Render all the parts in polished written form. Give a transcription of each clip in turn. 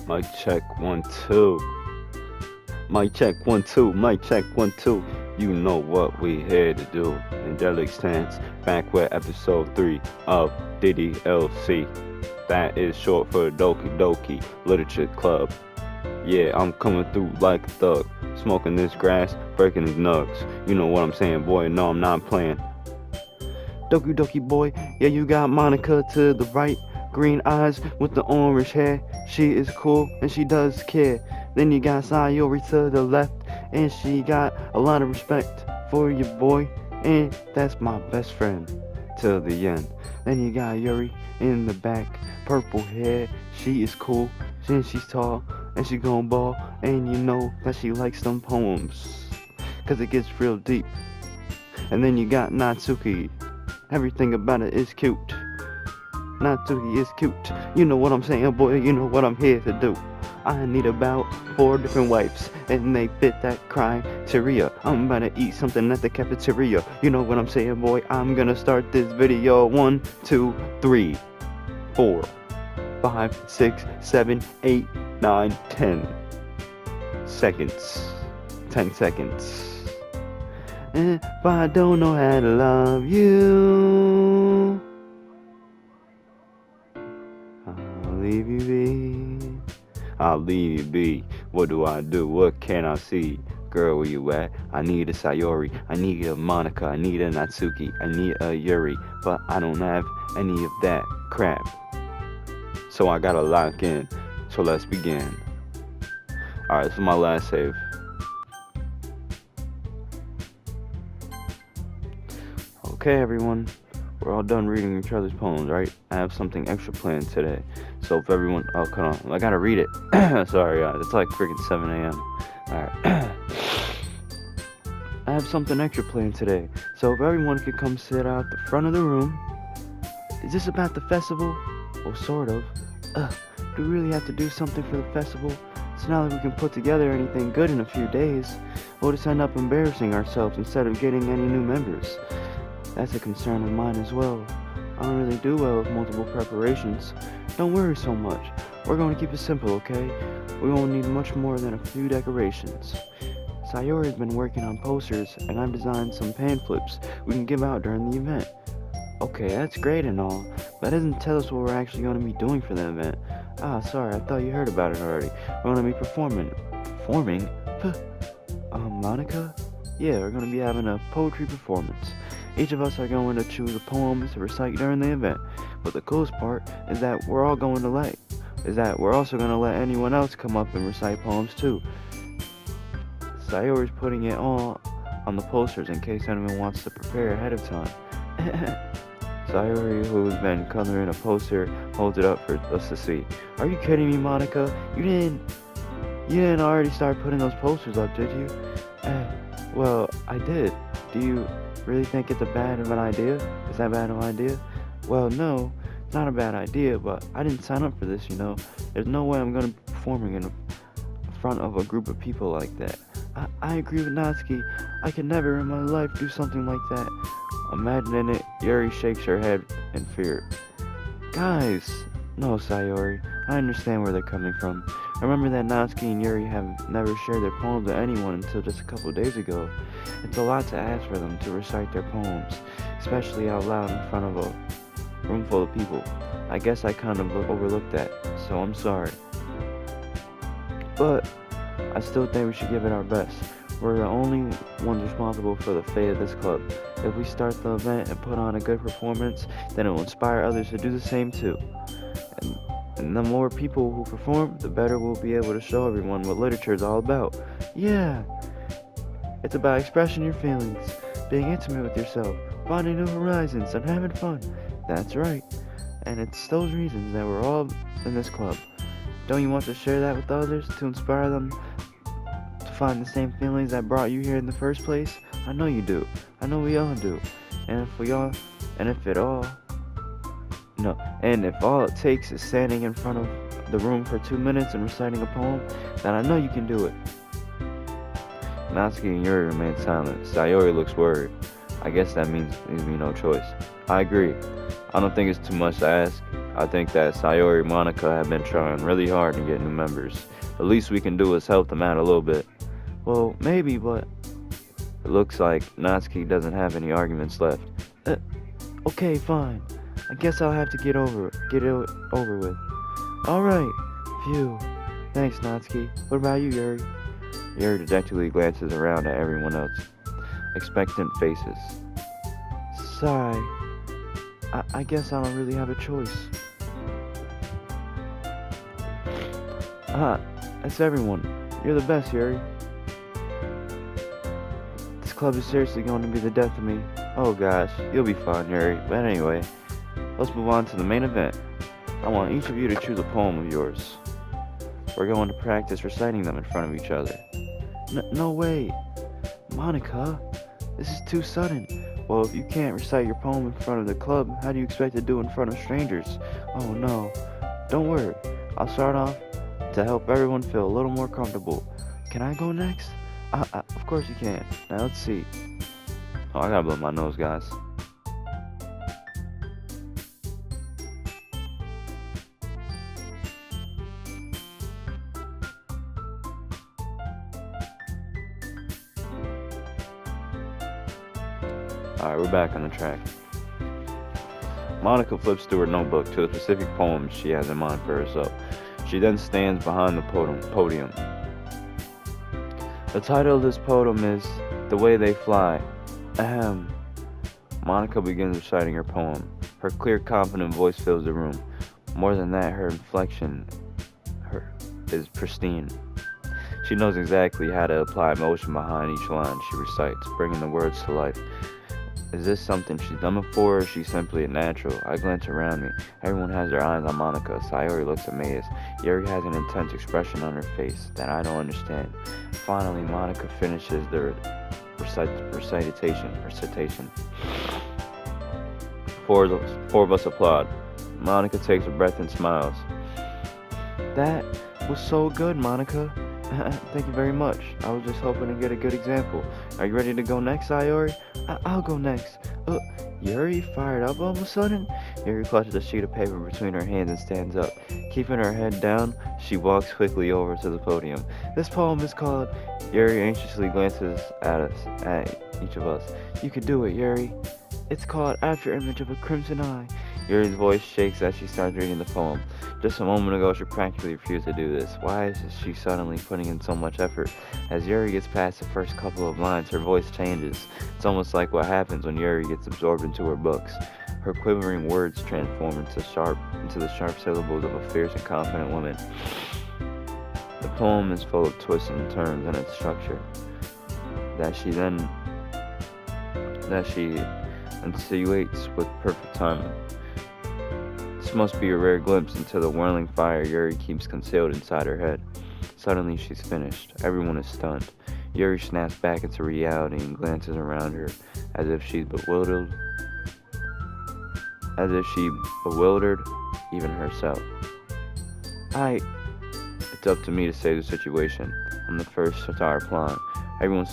Mic check 1 2. Mic check 1 2. Mic check 1 2. You know what we here to do. Angelic Stance, back with episode 3 of DDLC. That is short for Doki Doki Literature Club. Yeah, I'm coming through like a thug, smoking this grass, breaking these nugs. You know what I'm saying, boy? No, I'm not playing. Doki Doki boy, yeah, you got Monica to the right, green eyes with the orange hair. She is cool and she does care. Then you got Sayori to the left, and she got a lot of respect for your boy, and that's my best friend till the end. Then you got Yuri in the back, purple hair. She is cool and she's tall and she gon' ball, and you know that she likes them poems, cause it gets real deep. And then you got Natsuki. Everything about it is cute. Natsuki is cute. You know what I'm saying, boy, you know what I'm here to do. I need about 4 different wipes, and they fit that criteria. I'm about to eat something at the cafeteria. You know what I'm saying, boy, I'm gonna start this video. 1, 2, 3, 4, 5, 6, 7, 8, 9, 10 seconds. 10 seconds. If I don't know how to love you, I'll leave you be. I'll leave you be. What do? What can I see? Girl, where you at? I need a Sayori, I need a Monica, I need a Natsuki, I need a Yuri, but I don't have any of that crap. So I gotta lock in. So let's begin. Alright, this is my last save. Okay, everyone, we're all done reading each other's poems, right? I have something extra planned today. So if everyone, oh, come on, I gotta read it. Sorry, it's like freaking 7 a.m. Alright. I have something extra planned today. So if everyone could come sit out the front of the room. Is this about the festival? Well, sort of. Do we really have to do something for the festival? It's not like we can put together anything good in a few days. We'll just end up embarrassing ourselves instead of getting any new members. That's a concern of mine as well. I don't really do well with multiple preparations. Don't worry so much. We're going to keep it simple, okay? We won't need much more than a few decorations. Sayori's been working on posters, and I've designed some pamphlets we can give out during the event. Okay, that's great and all, but that doesn't tell us what we're actually going to be doing for the event. Ah, sorry, I thought you heard about it already. We're going to be performing? Monica? Yeah, we're going to be having a poetry performance. Each of us are going to choose a poem to recite during the event. But the coolest part is that we're also going to let anyone else come up and recite poems too. Sayori's putting it all on the posters in case anyone wants to prepare ahead of time. Sayori, who's been coloring a poster, holds it up for us to see. Are you kidding me, Monica? You didn't already start putting those posters up, did you? Well, I did. Do you really think it's a bad of an idea? Is that bad of an idea? Well, no, it's not a bad idea, but I didn't sign up for this, you know. There's no way I'm gonna be performing in front of a group of people like that. I agree with Natsuki. I could never in my life do something like that. Imagining it, Yuri shakes her head in fear. Guys! No, Sayori. I understand where they're coming from. Remember that Natsuki and Yuri have never shared their poems with anyone until just a couple days ago. It's a lot to ask for them to recite their poems, especially out loud in front of a room full of people. I guess I kind of overlooked that, so I'm sorry. But I still think we should give it our best. We're the only ones responsible for the fate of this club. If we start the event and put on a good performance, then it will inspire others to do the same too. And the more people who perform, the better we'll be able to show everyone what literature is all about. Yeah! It's about expressing your feelings, being intimate with yourself, finding new horizons, and having fun. That's right. And it's those reasons that we're all in this club. Don't you want to share that with others, to inspire them to find the same feelings that brought you here in the first place? I know you do. I know we all do. And if all it takes is standing in front of the room for 2 minutes and reciting a poem, then I know you can do it. Natsuki and Yuri remain silent. Sayori looks worried. I guess that means leaves me no choice. I agree. I don't think it's too much to ask. I think that Sayori and Monica have been trying really hard to get new members. The least we can do is help them out a little bit. Well, maybe, but it looks like Natsuki doesn't have any arguments left. Okay, fine. I guess I'll have to get it over with. Alright. Phew. Thanks, Natsuki. What about you, Yuri? Yuri dejectedly glances around at everyone else. Expectant faces. Sigh. I guess I don't really have a choice. That's everyone. You're the best, Yuri. This club is seriously going to be the death of me. Oh gosh, you'll be fine, Yuri. But anyway, let's move on to the main event. I want each of you to choose a poem of yours. We're going to practice reciting them in front of each other. No way. Monica, this is too sudden. Well, if you can't recite your poem in front of the club, how do you expect to do it in front of strangers? Oh no. Don't worry. I'll start off to help everyone feel a little more comfortable. Can I go next? Of course you can. Now let's see. Oh, I gotta blow my nose, guys. Alright, we're back on the track. Monica flips through her notebook to the specific poem she has in mind for herself. She then stands behind the podium. The title of this poem is The Way They Fly. Ahem. Monica begins reciting her poem. Her clear, confident voice fills the room. More than that, her inflection is pristine. She knows exactly how to apply emotion behind each line she recites, bringing the words to life. Is this something she's done before, or is she simply a natural? I glance around me. Everyone has their eyes on Monica. Sayori looks amazed. Yuri has an intense expression on her face that I don't understand. Finally, Monica finishes the recitation. Four of us applaud. Monica takes a breath and smiles. That was so good, Monica. Thank you very much. I was just hoping to get a good example. Are you ready to go next, Sayori? I'll go next. Yuri fired up all of a sudden? Yuri clutches a sheet of paper between her hands and stands up. Keeping her head down, she walks quickly over to the podium. This poem is called... Yuri anxiously glances at each of us. You can do it, Yuri. It's called After Image of a Crimson Eye. Yuri's voice shakes as she starts reading the poem. Just a moment ago, she practically refused to do this. Why is she suddenly putting in so much effort? As Yuri gets past the first couple of lines, her voice changes. It's almost like what happens when Yuri gets absorbed into her books. Her quivering words transform into the sharp syllables of a fierce and confident woman. The poem is full of twists and turns in its structure that she insinuates with perfect timing. This must be a rare glimpse into the whirling fire Yuri keeps concealed inside her head. Suddenly she's finished. Everyone is stunned. Yuri snaps back into reality and glances around her as if she bewildered even herself. It's up to me to save the situation. I'm the first to start applying. Everyone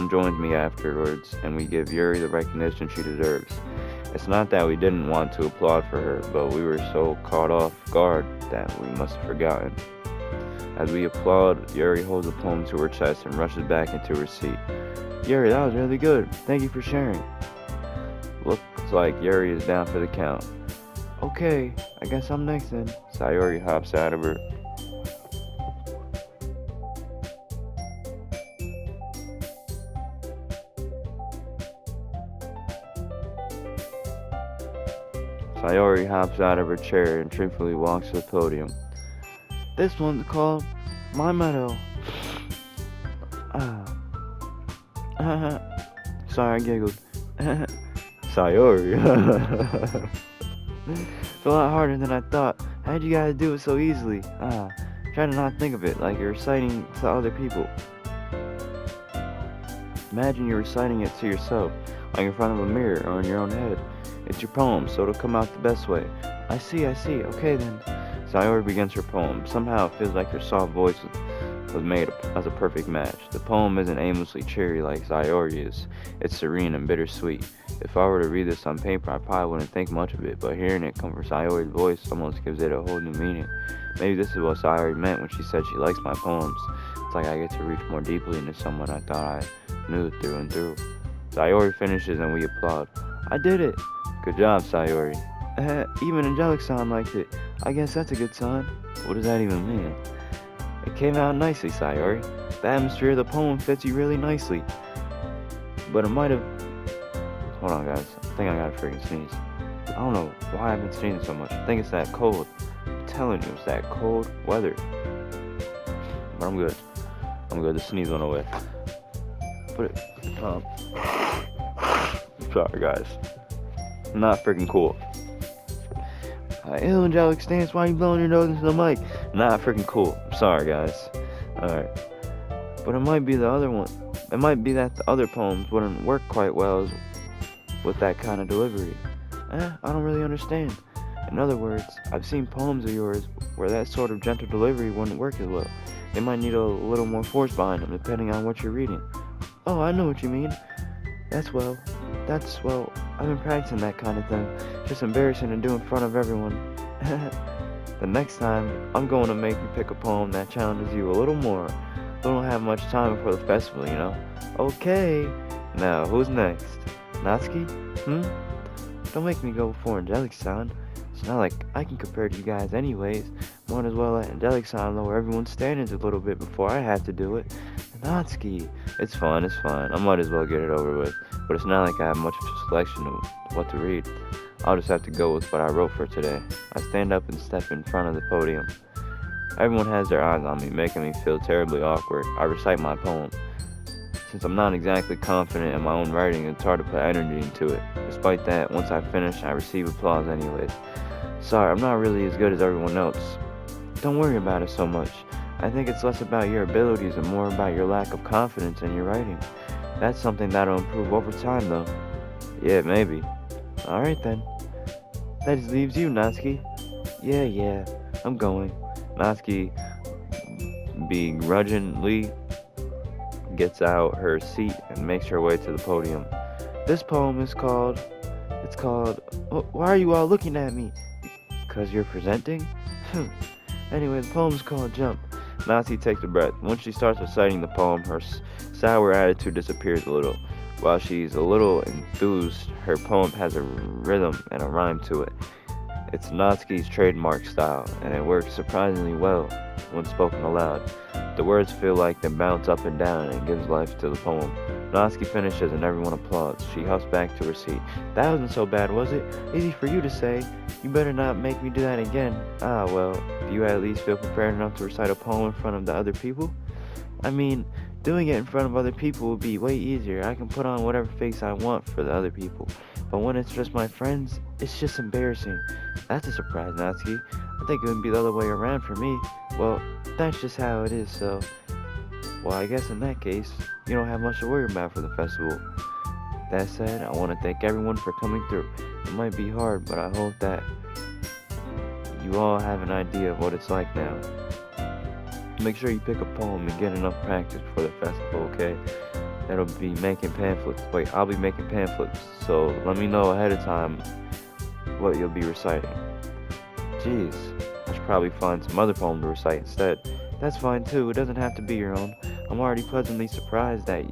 joins me afterwards, and we give Yuri the recognition she deserves. It's not that we didn't want to applaud for her, but we were so caught off guard that we must have forgotten. As we applaud, Yuri holds the poem to her chest and rushes back into her seat. Yuri, that was really good. Thank you for sharing. Looks like Yuri is down for the count. Okay, I guess I'm next then. Sayori hops out of her. Sayori hops out of her chair and triumphantly walks to the podium. This one's called My Meadow. Sorry, I giggled. Sayori. It's a lot harder than I thought. How'd you guys do it so easily? Try to not think of it like you're reciting to other people. Imagine you're reciting it to yourself, like in front of a mirror or in your own head. It's your poem, so it'll come out the best way. I see. Okay then. Sayori begins her poem. Somehow it feels like her soft voice was made as a perfect match. The poem isn't aimlessly cheery like Sayori is. It's serene and bittersweet. If I were to read this on paper, I probably wouldn't think much of it, but hearing it come from Sayori's voice almost gives it a whole new meaning. Maybe this is what Sayori meant when she said she likes my poems. It's like I get to reach more deeply into someone I thought I knew through and through. Sayori finishes and we applaud. I did it! Good job, Sayori. Even Angelic-san liked it. I guess that's a good sign. What does that even mean? It came out nicely, Sayori. The atmosphere of the poem fits you really nicely. But it might have... Hold on, guys. I think I gotta freaking sneeze. I don't know why I've been sneezing so much. I think it's that cold. I'm telling you, it's that cold weather. But I'm good. The sneeze went away. But sorry, guys. Not freaking cool. Ew, Angelic Stance, why are you blowing your nose into the mic? Not freaking cool. I'm sorry, guys. Alright. But it might be the other one. It might be that the other poems wouldn't work quite well with that kind of delivery. I don't really understand. In other words, I've seen poems of yours where that sort of gentle delivery wouldn't work as well. They might need a little more force behind them, depending on what you're reading. Oh, I know what you mean. That's well, I've been practicing that kind of thing. Just embarrassing to do in front of everyone. The next time, I'm going to make you pick a poem that challenges you a little more. We don't have much time before the festival, you know? Okay. Now, who's next? Natsuki? Don't make me go before Angelic-san. It's not like I can compare to you guys anyways. Might as well let Angelic-san lower everyone's standards a little bit before I have to do it. Natsuki. It's fine. I might as well get it over with. But it's not like I have much of a selection of what to read. I'll just have to go with what I wrote for today. I stand up and step in front of the podium. Everyone has their eyes on me, making me feel terribly awkward. I recite my poem. Since I'm not exactly confident in my own writing, it's hard to put energy into it. Despite that, once I finish, I receive applause anyways. Sorry, I'm not really as good as everyone else. Don't worry about it so much. I think it's less about your abilities and more about your lack of confidence in your writing. That's something that'll improve over time, though. Yeah, maybe. Alright then. That just leaves you, Natsuki. Yeah, I'm going. Natsuki begrudgingly gets out her seat and makes her way to the podium. This poem is called... Why are you all looking at me? Because you're presenting? Anyway, the poem is called Jump. Natsuki takes a breath. Once she starts reciting the poem, her sour attitude disappears a little. While she's a little enthused, her poem has a rhythm and a rhyme to it. It's Natsuki's trademark style, and it works surprisingly well when spoken aloud. The words feel like they bounce up and down and gives life to the poem. Natsuki finishes and everyone applauds. She huffs back to her seat. That wasn't so bad, was it? Easy for you to say. You better not make me do that again. Well, do you at least feel prepared enough to recite a poem in front of the other people? I mean, doing it in front of other people would be way easier. I can put on whatever face I want for the other people. But when it's just my friends, it's just embarrassing. That's a surprise, Natsuki. I think it would be the other way around for me. Well, that's just how it is, so... Well, I guess in that case, you don't have much to worry about for the festival. That said, I want to thank everyone for coming through. It might be hard, but I hope that you all have an idea of what it's like now. Make sure you pick a poem and get enough practice for the festival, okay? That'll be making pamphlets. Wait, I'll be making pamphlets, so let me know ahead of time what you'll be reciting. Jeez, I should probably find some other poem to recite instead. That's fine too, it doesn't have to be your own. I'm already pleasantly surprised that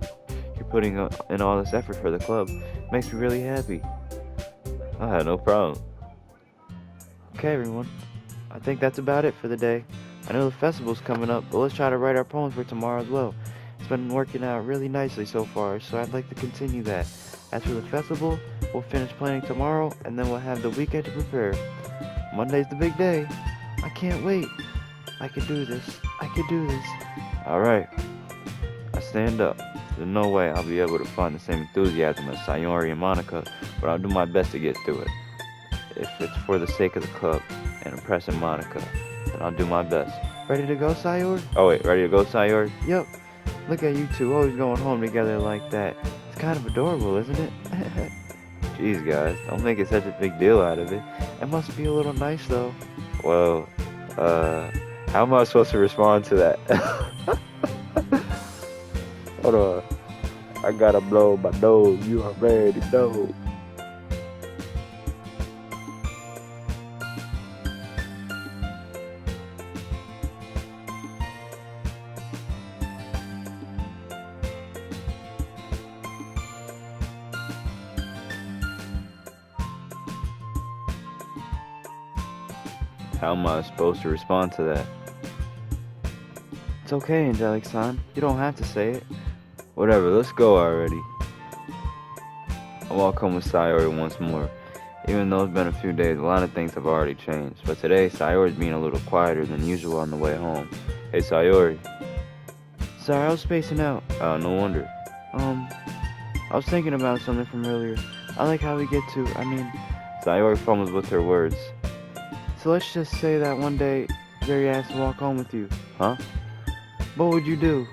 you're putting in all this effort for the club. Makes me really happy. No problem. Okay, everyone. I think that's about it for the day. I know the festival's coming up, but let's try to write our poems for tomorrow as well. It's been working out really nicely so far, so I'd like to continue that. As for the festival, we'll finish planning tomorrow, and then we'll have the weekend to prepare. Monday's the big day. I can't wait. I can do this. Alright. I stand up. There's no way I'll be able to find the same enthusiasm as Sayori and Monica, but I'll do my best to get through it. If it's for the sake of the club and impressing Monica, then I'll do my best. Ready to go, Sayori? Oh wait, ready to go, Sayori? Yep. Look at you two always going home together like that. It's kind of adorable, isn't it? Jeez, guys, don't make it such a big deal out of it. It must be a little nice, though. Well, how am I supposed to respond to that? Hold on. I gotta blow my nose. You already know. How am I supposed to respond to that? It's okay, Angelic-san. You don't have to say it. Whatever, let's go already. I walk home with Sayori once more. Even though it's been a few days, a lot of things have already changed. But today, Sayori's being a little quieter than usual on the way home. Hey, Sayori. Sorry, I was spacing out. No wonder. I was thinking about something from earlier. I like how we get to, Sayori fumbles with her words. So let's just say that one day, Jerry asked to walk home with you. Huh? What would you do?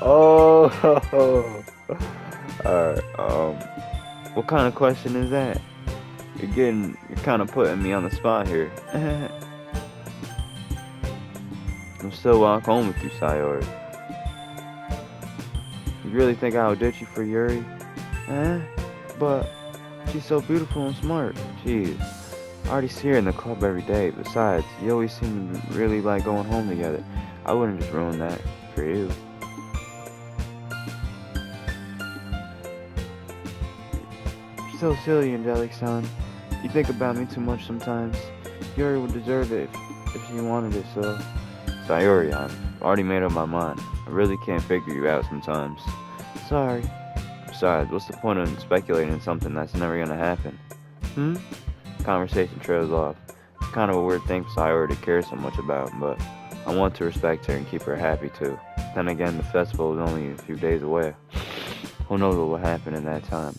Oh, alright, what kind of question is that? You're kind of putting me on the spot here. I'll still walk home with you, Sayori. You really think I would ditch you for Yuri? But she's so beautiful and smart. Jeez. I already see her in the club every day. Besides, you always seem to really like going home together. I wouldn't just ruin that for you. You're so silly, Angelic-san. You think about me too much sometimes. Yuri would deserve it if she wanted it, so... Sayori, I've already made up my mind. I really can't figure you out sometimes. Sorry. Besides, what's the point of speculating on something that's never gonna happen? Conversation trails off. It's kind of a weird thing for Sayori to care so much about, but I want to respect her and keep her happy too. Then again, the festival is only a few days away. Who knows what will happen in that time?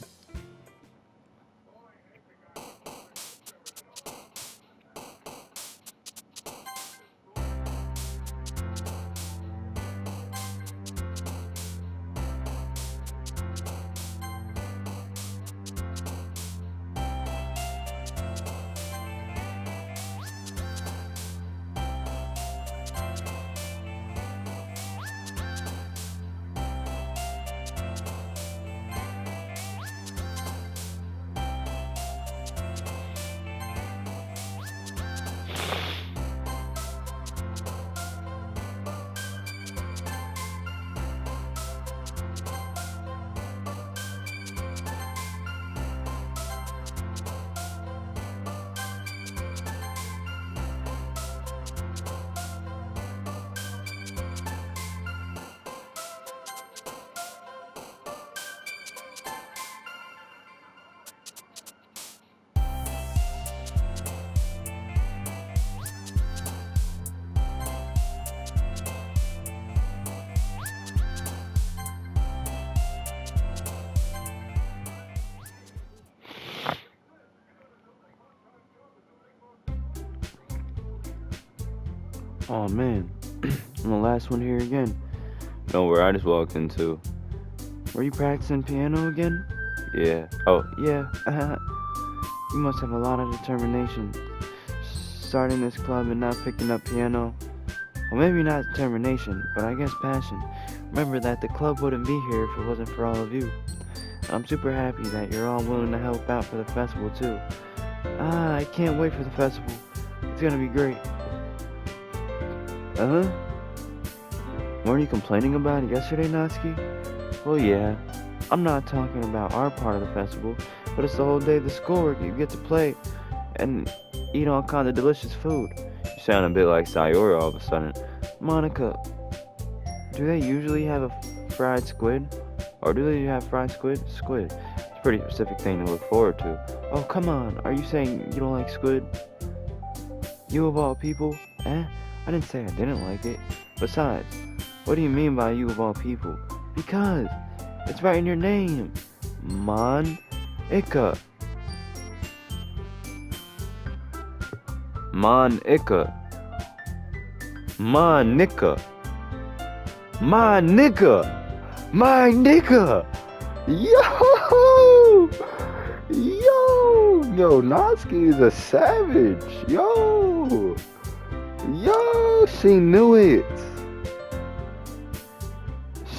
Oh man, I'm the last one here again. No, where I just walked into. Were you practicing piano again? Yeah. Oh, yeah. You must have a lot of determination. Starting this club and not picking up piano. Well, maybe not determination, but I guess passion. Remember that the club wouldn't be here if it wasn't for all of you. And I'm super happy that you're all willing to help out for the festival too. I can't wait for the festival. It's gonna be great. Weren't you complaining about it yesterday, Natsuki? Well, yeah. I'm not talking about our part of the festival, but it's the whole day of the schoolwork. You get to play and eat all kinds of delicious food. You sound a bit like Sayori all of a sudden. Monica, do they usually have a fried squid? Or do they have fried squid? Squid. It's a pretty specific thing to look forward to. Oh, come on. Are you saying you don't like squid? You of all people? I didn't say I didn't like it. Besides, what do you mean by you of all people? Because it's right in your name. Monica. Monica. My nigga. My nigga. My nigga. Yo. Yo, Natsuki is a savage. Yo, she knew it.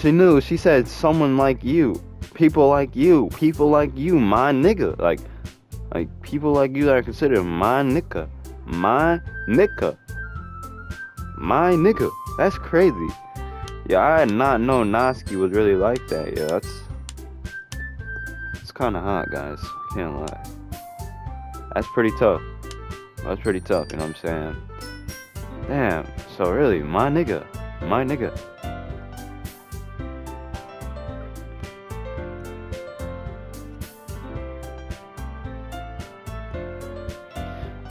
She knew. She said someone like you. People like you. People like you. My nigga. Like people like you that are considered my nigga. My nigga. My nigga. That's crazy. Yeah, I had not known Noski was really like that. Yeah, it's kind of hot, guys. Can't lie. That's pretty tough. That's pretty tough, you know what I'm saying? Damn. So really, my nigga. My nigga.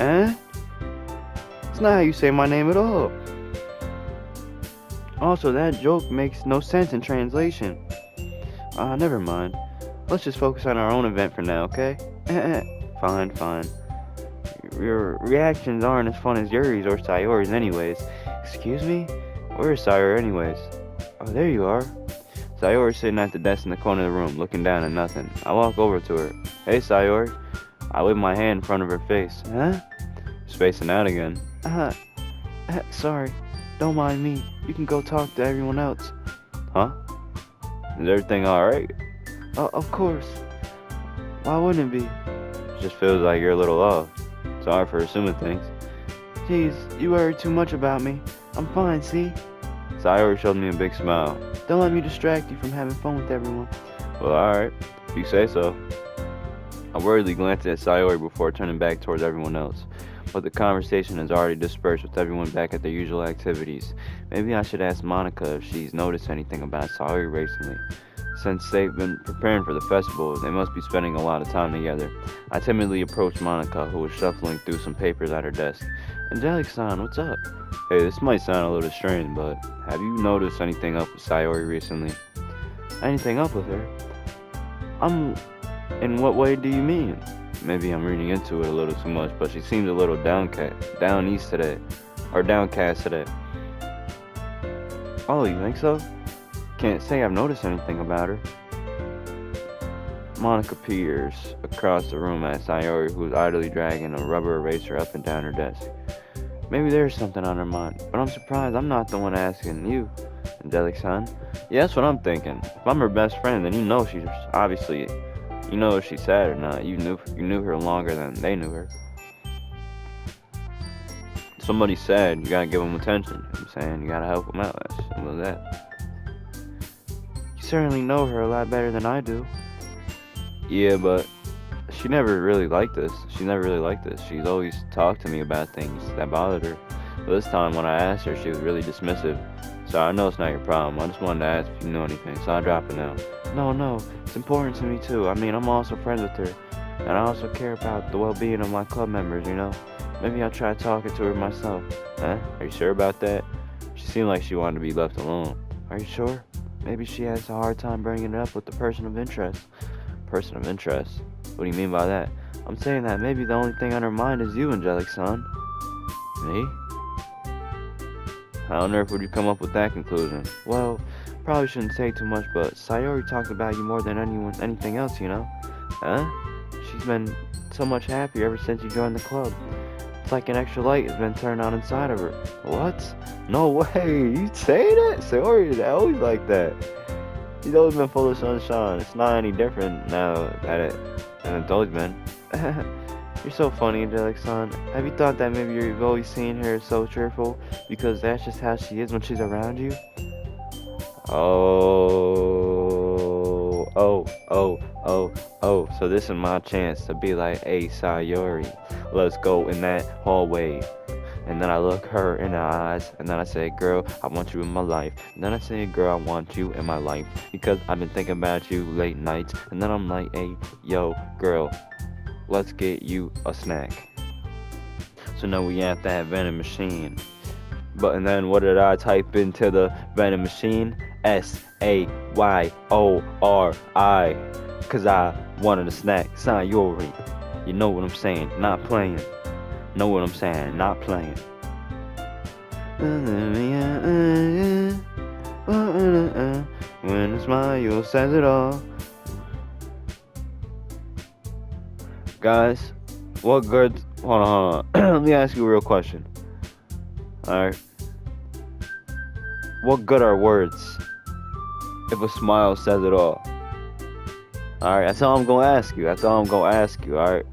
Eh? It's not how you say my name at all. Also, that joke makes no sense in translation. Never mind. Let's just focus on our own event for now, okay? Fine. Your reactions aren't as fun as Yuri's or Sayori's anyways. Excuse me? Where's Sayori anyways? Oh, there you are. Sayori's sitting at the desk in the corner of the room, looking down at nothing. I walk over to her. Hey, Sayori. I wave my hand in front of her face. Huh? Spacing out again. Sorry. Don't mind me. You can go talk to everyone else. Huh? Is everything alright? Of course. Why wouldn't it be? It just feels like you're a little off. Sorry for assuming things. Jeez, you worry too much about me. I'm fine, see? Sayori showed me a big smile. Don't let me distract you from having fun with everyone. Well, alright. If you say so. I worriedly glanced at Sayori before turning back towards everyone else. But the conversation has already dispersed with everyone back at their usual activities. Maybe I should ask Monica if she's noticed anything about Sayori recently. Since they've been preparing for the festival, they must be spending a lot of time together. I timidly approached Monica, who was shuffling through some papers at her desk. Angelic-san, what's up? Hey, this might sound a little strange, but have you noticed anything up with Sayori recently? Anything up with her? In what way do you mean? Maybe I'm reading into it a little too much, but she seems a little downcast today. Oh, you think so? Can't say I've noticed anything about her. Monica peers across the room at Sayori, who's idly dragging a rubber eraser up and down her desk. Maybe there's something on her mind, but I'm surprised I'm not the one asking you, Angelic-san. Yeah, that's what I'm thinking. If I'm her best friend, then you know she's obviously... You know if she's sad or not. You knew her longer than they knew her. Somebody's sad, you gotta give them attention. You know what I'm saying? You gotta help them out. That's simple as that. You certainly know her a lot better than I do. Yeah, but she never really liked this. She's always talked to me about things that bothered her. But this time when I asked her, she was really dismissive. So I know it's not your problem. I just wanted to ask if you knew anything, so I drop it now. No, it's important to me too. I mean, I'm also friends with her, and I also care about the well-being of my club members, you know? Maybe I'll try talking to her myself. Huh? Are you sure about that? She seemed like she wanted to be left alone. Are you sure? Maybe she has a hard time bringing it up with the person of interest. Person of interest? What do you mean by that? I'm saying that maybe the only thing on her mind is you, Angelic-san. Me? How on earth would you come up with that conclusion? Well, probably shouldn't say too much, but Sayori talked about you more than anything else, you know? Huh? She's been so much happier ever since you joined the club. It's like an extra light has been turned on inside of her. What? No way! You say that? Sayori is always like that. She's always been full of sunshine. It's not any different now than it's always been. You're so funny, Angelic-san. Have you thought that maybe you've always seen her so cheerful because that's just how she is when she's around you? So this is my chance to be like, hey, Sayori, let's go in that hallway. And then I look her in the eyes, and then I say, girl, I want you in my life. And then I say, girl, I want you in my life because I've been thinking about you late nights. And then I'm like, hey, yo, girl, let's get you a snack. So now we at that vending machine. But and then what did I type into the vending machine? Sayori. Cause I wanted a snack. Sayori. You know what I'm saying? Not playing. Know what I'm saying? Not playing. When a smile says it all. Guys, what good... Hold on. Let me ask you a real question. Alright. What good are words? if a smile says it all? Alright, that's all I'm gonna ask you. Alright?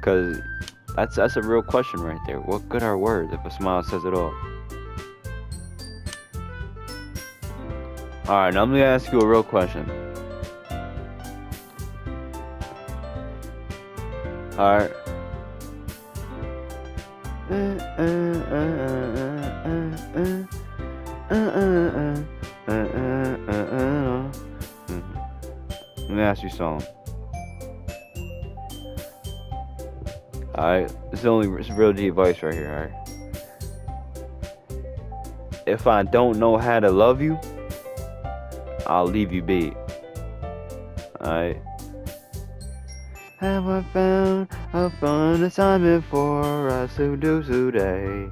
Cause that's a real question right there. What good are words if a smile says it all? Alright, now I'm gonna ask you a real question. Alright. Let me ask you something. Alright, it's real deep voice right here, alright? If I don't know how to love you, I'll leave you be. Alright. Have I found a fun assignment for us to do today?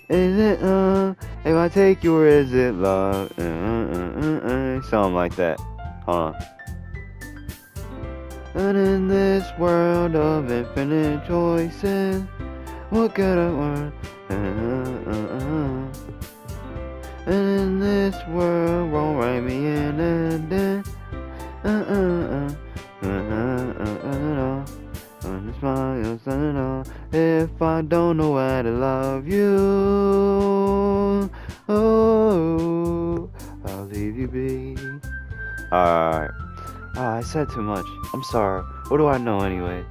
Is it love if I take you, or is it love? Something like that. Hold on. And in this world of infinite choices, what could I want? And in this world, won't write me in and then. If I don't know how to love you, oh, I'll leave you be. Alright. I said too much. I'm sorry. What do I know anyway?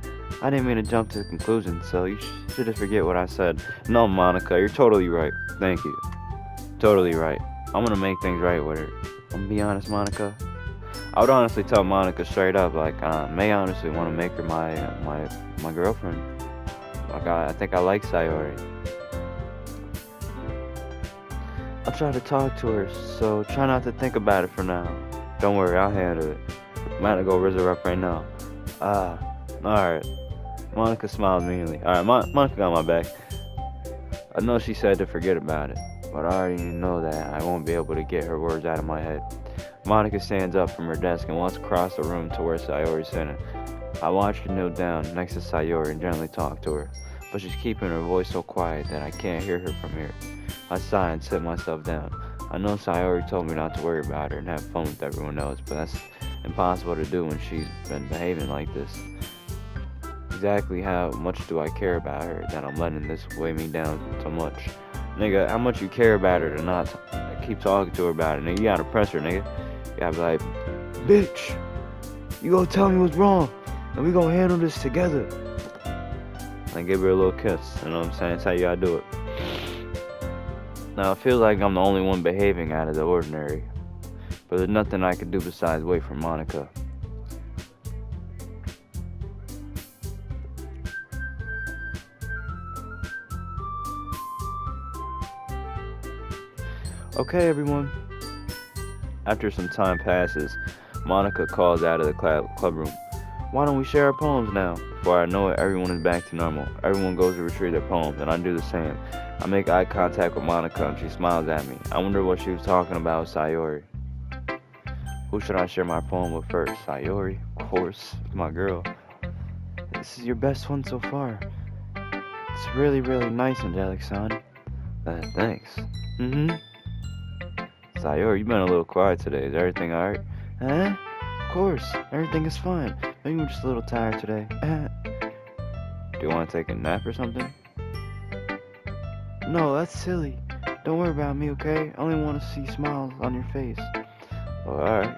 I didn't mean to jump to conclusions, so you should just forget what I said. No, Monica, you're totally right. Thank you. Totally right. I'm gonna make things right with her. I'm gonna be honest, Monica. I would honestly tell Monica straight up, like, May honestly want to make her my girlfriend. Like, I think I like Sayori. I'll try to talk to her, so try not to think about it for now. Don't worry, I'll handle it. I'm about to go rizz her up right now. Alright. Monica smiled meanly. Alright, Monica got my back. I know she said to forget about it, but I already know that I won't be able to get her words out of my head. Monica stands up from her desk and walks across the room to where Sayori's sitting. I watch her kneel down next to Sayori and gently talk to her, but she's keeping her voice so quiet that I can't hear her from here. I sigh and sit myself down. I know Sayori told me not to worry about her and have fun with everyone else, but that's impossible to do when she's been behaving like this. Exactly how much do I care about her that I'm letting this weigh me down so much? Nigga, how much you care about her to not keep talking to her about it? Nigga, you gotta press her, nigga. You gotta be like, bitch, you gonna tell me what's wrong, and we gonna handle this together. And give her a little kiss, you know what I'm saying? That's how you gotta do it. Now, it feels like I'm the only one behaving out of the ordinary, but there's nothing I can do besides wait for Monica. Okay, everyone. After some time passes, Monica calls out of the club room. Why don't we share our poems now? Before I know it, everyone is back to normal. Everyone goes to retrieve their poems, and I do the same. I make eye contact with Monica, and she smiles at me. I wonder what she was talking about with Sayori. Who should I share my poem with first? Sayori, of course, my girl. This is your best one so far. It's really, really nice, Angelic son. Thanks. Sayori, you've been a little quiet today. Is everything alright? Of course. Everything is fine. Maybe I'm just a little tired today. Do you want to take a nap or something? No, that's silly. Don't worry about me, okay? I only want to see smiles on your face. Well, alright.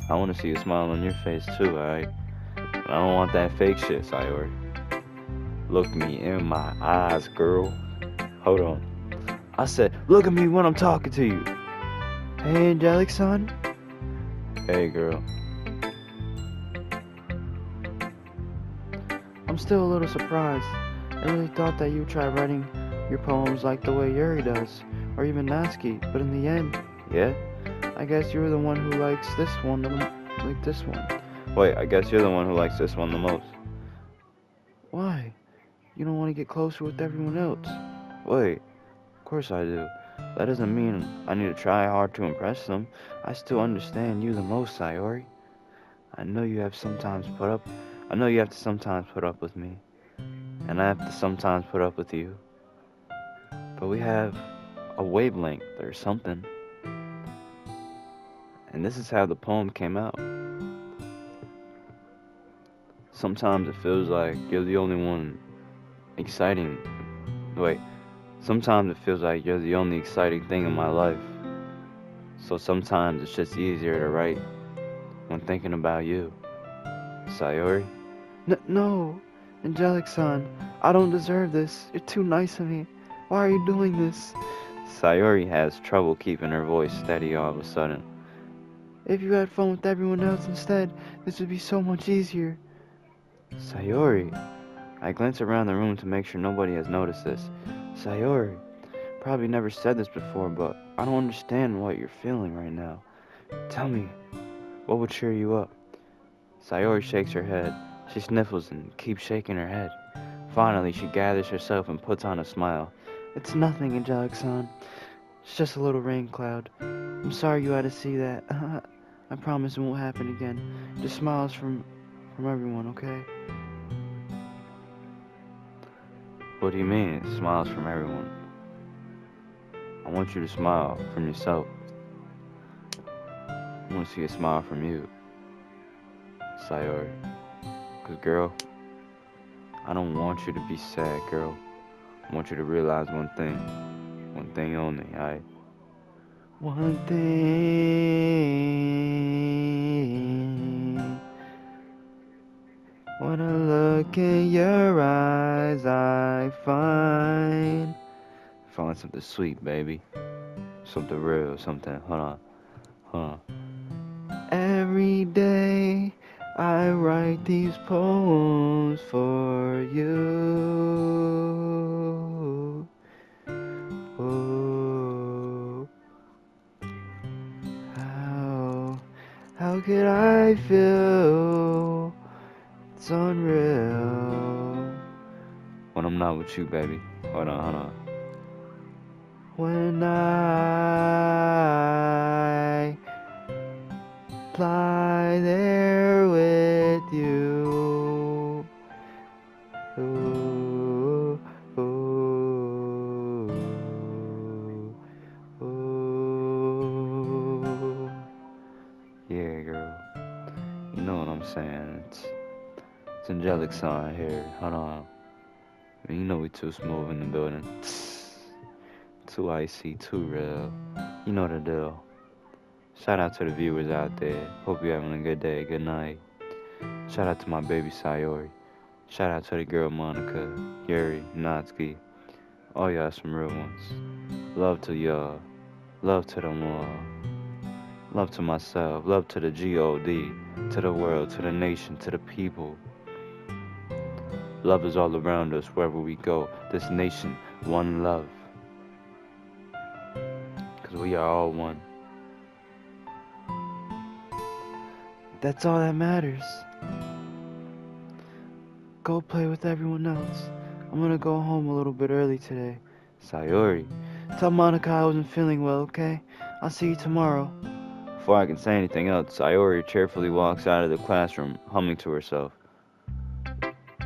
I want to see a smile on your face too, alright? I don't want that fake shit, Sayori. Look me in my eyes, girl. Hold on. I said, look at me when I'm talking to you. Hey, Angelic son. Hey, girl. I'm still a little surprised. I really thought that you would try writing your poems like the way Yuri does, or even Natsuki, but in the end, yeah, I guess you're the one who likes this one, like this one. Wait, I guess you're the one who likes this one the most. Why? You don't want to get closer with everyone else. Wait, of course I do. That doesn't mean I need to try hard to impress them. I still understand you the most, Sayori. I know you have to sometimes put up with me, and I have to sometimes put up with you. But we have a wavelength or something. And this is how the poem came out. Sometimes it feels like you're the only one exciting. Sometimes it feels like you're the only exciting thing in my life. So sometimes it's just easier to write when thinking about you. Sayori? No, Angelic-san, I don't deserve this. You're too nice of me. Why are you doing this? Sayori has trouble keeping her voice steady all of a sudden. If you had fun with everyone else instead, this would be so much easier. Sayori. I glance around the room to make sure nobody has noticed this. Sayori. Probably never said this before, but I don't understand what you're feeling right now. Tell me, what would cheer you up? Sayori shakes her head. She sniffles and keeps shaking her head. Finally, she gathers herself and puts on a smile. It's nothing, Angelic-san. It's just a little rain cloud. I'm sorry you had to see that. I promise it won't happen again. Just smiles from everyone, okay? What do you mean, smiles from everyone? I want you to smile from yourself. I want to see a smile from you, Sayori. 'Cause girl, I don't want you to be sad, girl. I want you to realize one thing only, alright? One thing. When I look in your eyes, I find something sweet, baby. Something real, something, hold on. Every day I write these poems for you. Oh, how could I feel? It's unreal when I'm not with you, baby. Hold on. When I lie there with you. Ooh, ooh, ooh. Yeah, girl. You know what I'm saying. It's Angelic-san here. Hold on. I mean, you know we too smooth in the building. Too icy, too real. You know the deal. Shout out to the viewers out there. Hope you're having a good day, good night. Shout out to my baby Sayori. Shout out to the girl Monica, Yuri, Natsuki. All y'all some real ones. Love to y'all. Love to them all. Love to myself. Love to the G.O.D. To the world, to the nation, to the people. Love is all around us wherever we go. This nation, one love. 'Cause we are all one. That's all that matters. Go play with everyone else. I'm gonna go home a little bit early today. Sayori. Tell Monica I wasn't feeling well, okay? I'll see you tomorrow. Before I can say anything else, Sayori cheerfully walks out of the classroom, humming to herself.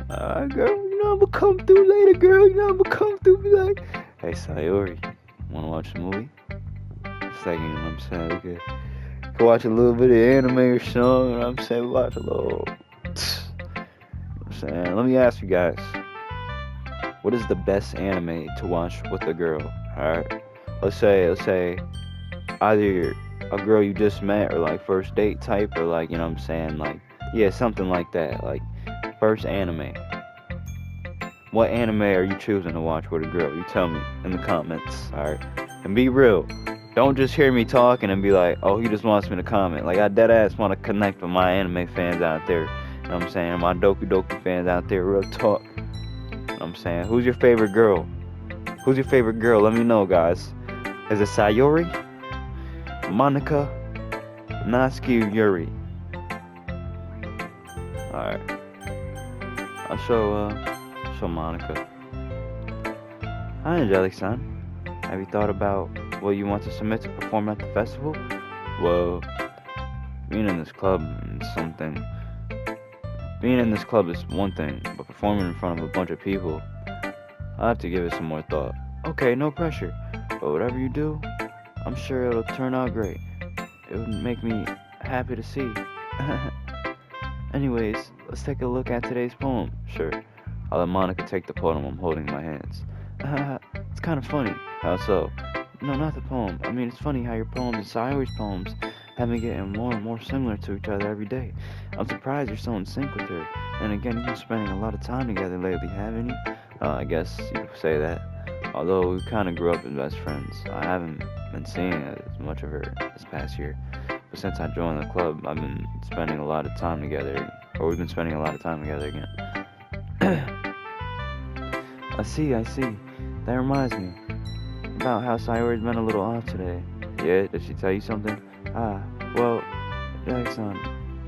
Girl, you know I'm gonna come through later, girl. You know I'm gonna come through, be like, hey, Sayori, wanna watch a movie? Second, you know what I'm saying? We could watch a little bit of anime or something, you know what I'm saying? Watch a little, you know what I'm saying? Let me ask you guys, what is the best anime to watch with a girl, alright? Let's say, either a girl you just met, or like first date type, or like, you know what I'm saying? Like, yeah, something like that, like, first anime. What anime are you choosing to watch with a girl? You tell me in the comments, alright? And be real. Don't just hear me talking and be like, oh, he just wants me to comment. Like, I deadass want to connect with my anime fans out there. You know what I'm saying? My Doki Doki fans out there, real talk. You know what I'm saying? Who's your favorite girl? Who's your favorite girl? Let me know, guys. Is it Sayori? Monica? Natsuki, or Yuri? Alright. I'll show Monica. Hi, Angelic-san. Have you thought about what you want to submit to perform at the festival? Well, being in this club is something. Being in this club is one thing, but performing in front of a bunch of people, I'll have to give it some more thought. Okay, no pressure. But whatever you do, I'm sure it'll turn out great. It would make me happy to see. Anyways, let's take a look at today's poem. Sure, I'll let Monica take the poem I'm holding in my hands. It's kind of funny. How so? No, not the poem. I mean, it's funny how your poems and Sayori's poems have been getting more and more similar to each other every day. I'm surprised you're so in sync with her. And again, you've been spending a lot of time together lately, haven't you? I guess you could say that. Although we kind of grew up as best friends, I haven't been seeing as much of her this past year. But since I joined the club, I've been spending a lot of time together, or we've been spending a lot of time together again. I see. That reminds me about how Sayori's been a little off today. Yeah, did she tell you something? Well, Jackson,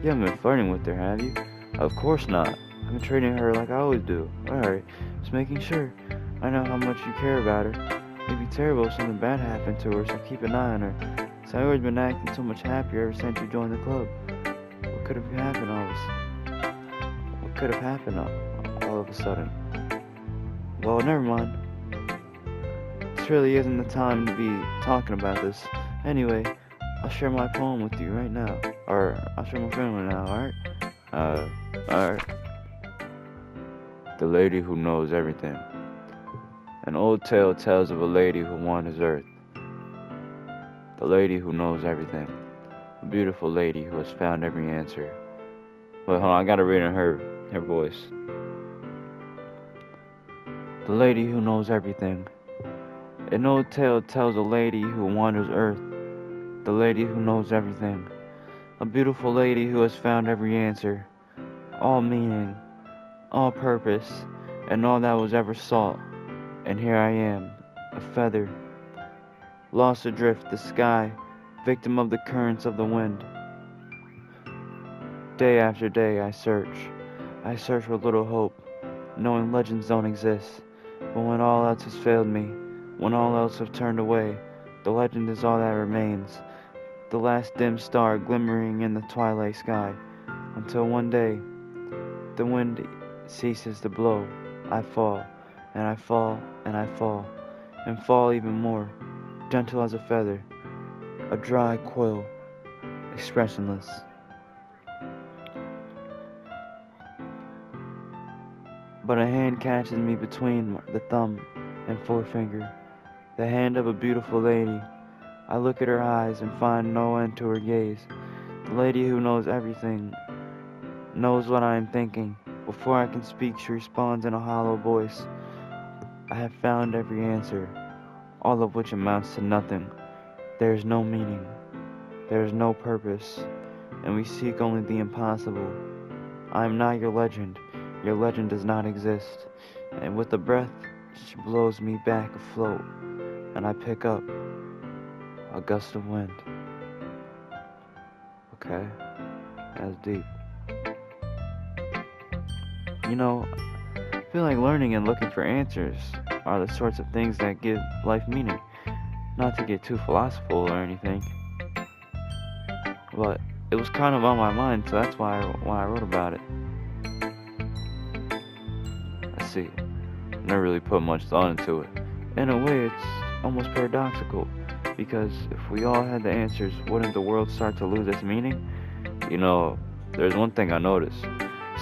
you haven't been flirting with her, have you? Of course not. I've been treating her like I always do. Alright, just making sure. I know how much you care about her. It'd be terrible if something bad happened to her, so keep an eye on her. Sayori's been acting so much happier ever since you joined the club. What could have happened all of a sudden? Well, never mind. This really isn't the time to be talking about this. Anyway, I'll share my poem with you right now. Or, I'll share my feeling now, alright? Alright. The Lady Who Knows Everything. An old tale tells of a lady who wanders earth. The lady who knows everything. A beautiful lady who has found every answer. Wait, hold on, I gotta read in her voice. The lady who knows everything. An old tale tells a lady who wanders earth. The lady who knows everything. A beautiful lady who has found every answer. All meaning, all purpose, and all that was ever sought. And here I am, a feather, lost adrift the sky, victim of the currents of the wind. Day after day I search with little hope, knowing legends don't exist. But when all else has failed me, when all else have turned away, the legend is all that remains, the last dim star glimmering in the twilight sky, until one day, the wind ceases to blow, I fall, and I fall, and I fall, and fall even more, gentle as a feather, a dry quill, expressionless. But a hand catches me between the thumb and forefinger, the hand of a beautiful lady. I look at her eyes and find no end to her gaze. The lady who knows everything, knows what I am thinking. Before I can speak, she responds in a hollow voice. I have found every answer, all of which amounts to nothing. There is no meaning, there is no purpose, and we seek only the impossible. I am not your legend does not exist. And with a breath, she blows me back afloat, and I pick up a gust of wind. Okay, that's deep. You know, I feel like learning and looking for answers are the sorts of things that give life meaning. Not to get too philosophical or anything, but it was kind of on my mind, so that's why I wrote about it. Let's see, I never really put much thought into it. In a way, it's almost paradoxical, because if we all had the answers, wouldn't the world start to lose its meaning? You know, there's one thing I noticed.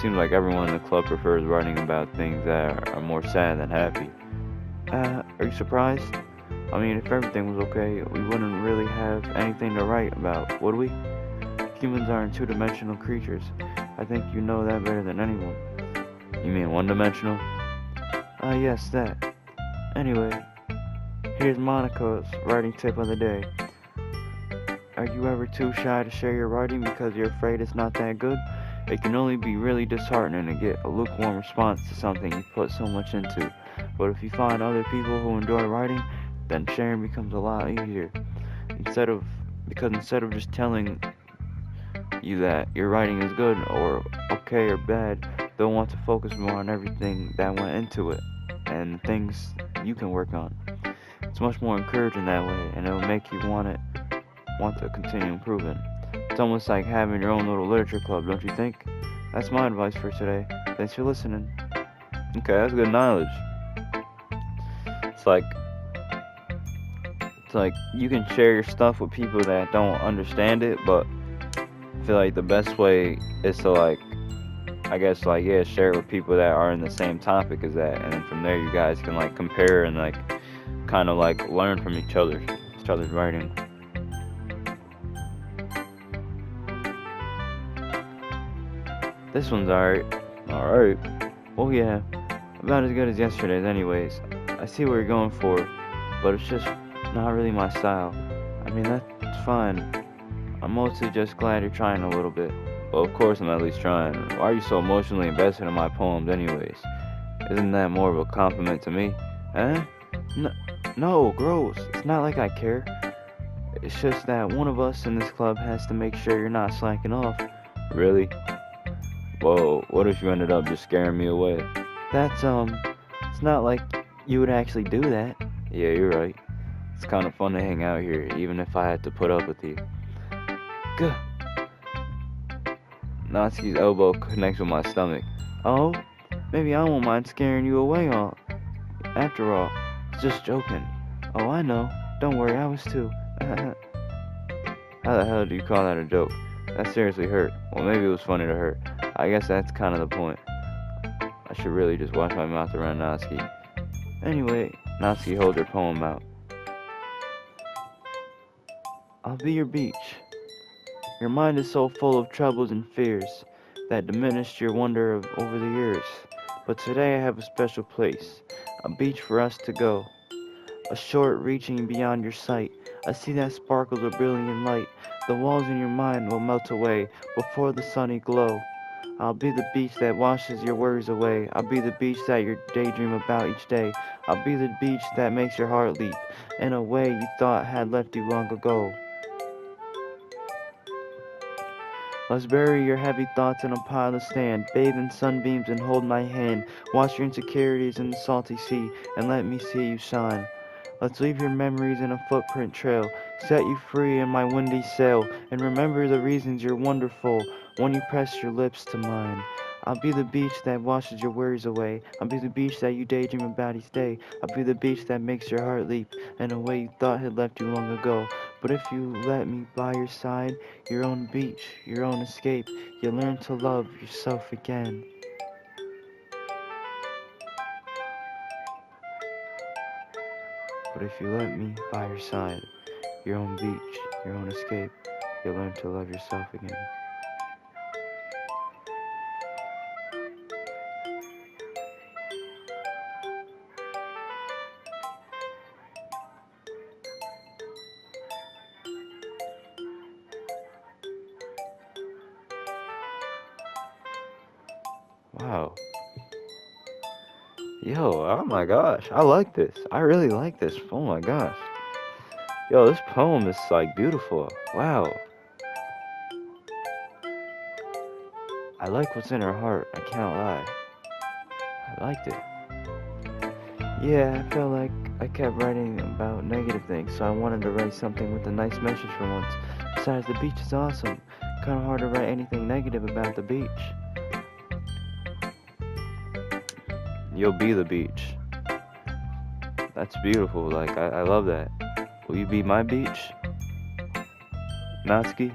Seems like everyone in the club prefers writing about things that are more sad than happy. Are you surprised? I mean, if everything was okay, we wouldn't really have anything to write about, would we? Humans aren't two-dimensional creatures. I think you know that better than anyone. You mean one-dimensional? Yes, that. Anyway, here's Monica's writing tip of the day. Are you ever too shy to share your writing because you're afraid it's not that good? It can only be really disheartening to get a lukewarm response to something you put so much into. But if you find other people who enjoy writing, then sharing becomes a lot easier. Instead of just telling you that your writing is good or okay or bad, they'll want to focus more on everything that went into it and things you can work on. It's much more encouraging that way, and it'll make you want to continue improving. It's almost like having your own little literature club, don't you think? That's my advice for today. Thanks for listening. Okay, that's good knowledge. It's like it's like you can share your stuff with people that don't understand it, but I feel like the best way is to like, I guess like, yeah, share it with people that are in the same topic as that, and then from there you guys can like compare and like kind of like learn from each other's writing. This one's alright. Alright. Oh yeah, about as good as yesterday's anyways. I see what you're going for, but it's just not really my style. I mean, that's fine. I'm mostly just glad you're trying a little bit. Well, of course I'm at least trying. Why are you so emotionally invested in my poems anyways? Isn't that more of a compliment to me? Eh? No, gross. It's not like I care. It's just that one of us in this club has to make sure you're not slacking off. Really? Whoa, what if you ended up just scaring me away? That's, it's not like you would actually do that. Yeah, you're right. It's kind of fun to hang out here, even if I had to put up with you. Gah. Natsuki's elbow connects with my stomach. Oh? Maybe I won't mind scaring you away all. After all, it's just joking. Oh, I know. Don't worry, I was too. How the hell do you call that a joke? That seriously hurt. Well, maybe it was funny to her. I guess that's kind of the point. I should really just wash my mouth around Natsuki. Anyway, Natsuki holds her poem out. I'll be your beach. Your mind is so full of troubles and fears that diminished your wonder over the years. But today I have a special place, a beach for us to go. A shore reaching beyond your sight, a sea that sparkles with brilliant light. The walls in your mind will melt away before the sunny glow. I'll be the beach that washes your worries away. I'll be the beach that you daydream about each day. I'll be the beach that makes your heart leap in a way you thought had left you long ago. Let's bury your heavy thoughts in a pile of sand. Bathe in sunbeams and hold my hand. Wash your insecurities in the salty sea and let me see you shine. Let's leave your memories in a footprint trail. Set you free in my windy sail. And remember the reasons you're wonderful when you press your lips to mine. I'll be the beach that washes your worries away. I'll be the beach that you daydream about each day. I'll be the beach that makes your heart leap in a way you thought had left you long ago. But if you let me by your side, your own beach, your own escape, you'll learn to love yourself again. But if you let me by your side, your own beach, your own escape, you'll learn to love yourself again. Wow. Yo, oh my gosh, I like this. I really like this. Oh my gosh. Yo, this poem is like beautiful. Wow. I like what's in her heart, I can't lie. I liked it. Yeah, I felt like I kept writing about negative things, so I wanted to write something with a nice message for once. Besides, the beach is awesome. Kinda hard to write anything negative about the beach. You'll be the beach. That's beautiful. Like, I love that. Will you be my beach? Natsuki?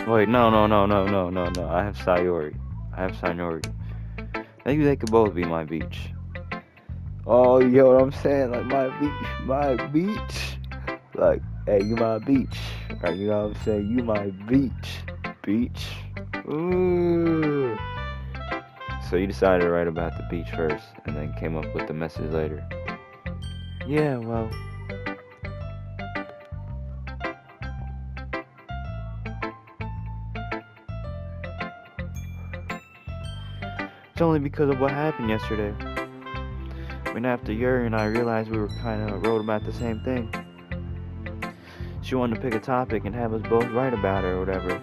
Wait, no. I have Sayori. Maybe they could both be my beach. Oh, you know what I'm saying? Like, my beach. Like, hey, you my beach. Right, you know what I'm saying? You my beach. Ooh. So you decided to write about the beach first, and then came up with the message later. Yeah, well, it's only because of what happened yesterday. When after Yuri and I realized we were kind of wrote about the same thing. She wanted to pick a topic and have us both write about it or whatever.